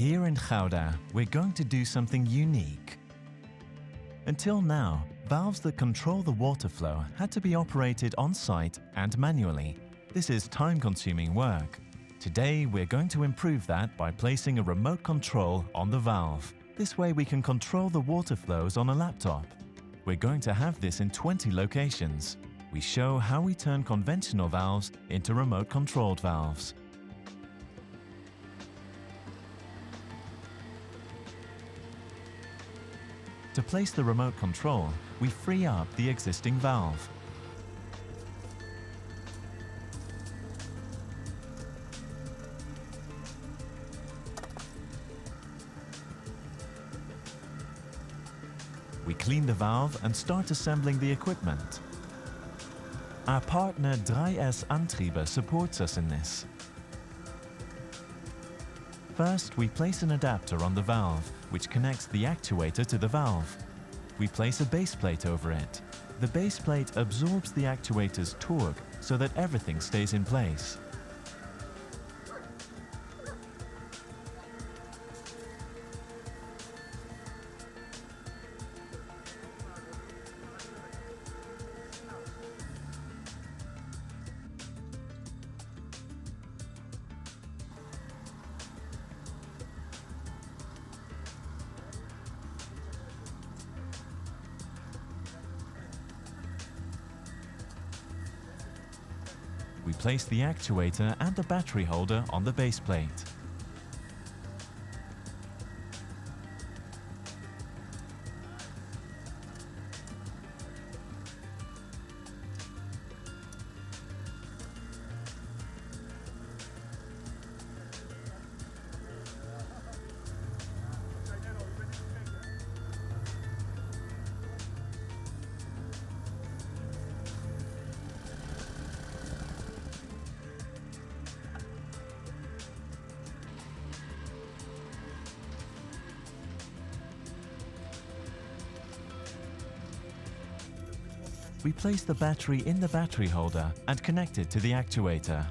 Here in Gouda, we're going to do something unique. Until now, valves that control the water flow had to be operated on-site and manually. This is time-consuming work. Today, we're going to improve that by placing a remote control on the valve. This way we can control the water flows on a laptop. We're going to have this in 20 locations. We show how we turn conventional valves into remote-controlled valves. To place the remote control, we free up the existing valve. We clean the valve and start assembling the equipment. Our partner 3S Antriebe supports us in this. First, we place an adapter on the valve, which connects the actuator to the valve. We place a base plate over it. The base plate absorbs the actuator's torque so that everything stays in place. We place the actuator and the battery holder on the base plate. We place the battery in the battery holder and connect it to the actuator.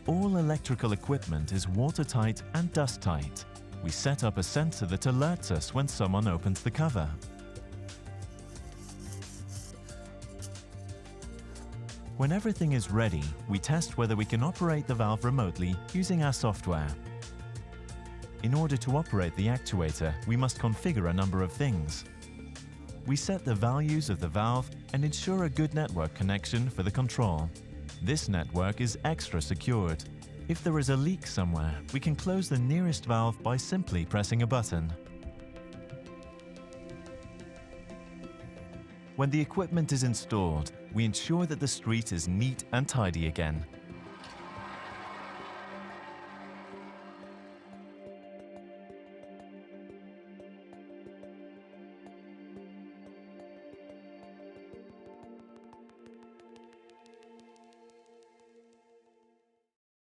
All electrical equipment is watertight and dust-tight. We set up a sensor that alerts us when someone opens the cover. When everything is ready, we test whether we can operate the valve remotely using our software. In order to operate the actuator, we must configure a number of things. We set the values of the valve and ensure a good network connection for the control. This network is extra secured. If there is a leak somewhere, we can close the nearest valve by simply pressing a button. When the equipment is installed, we ensure that the street is neat and tidy again.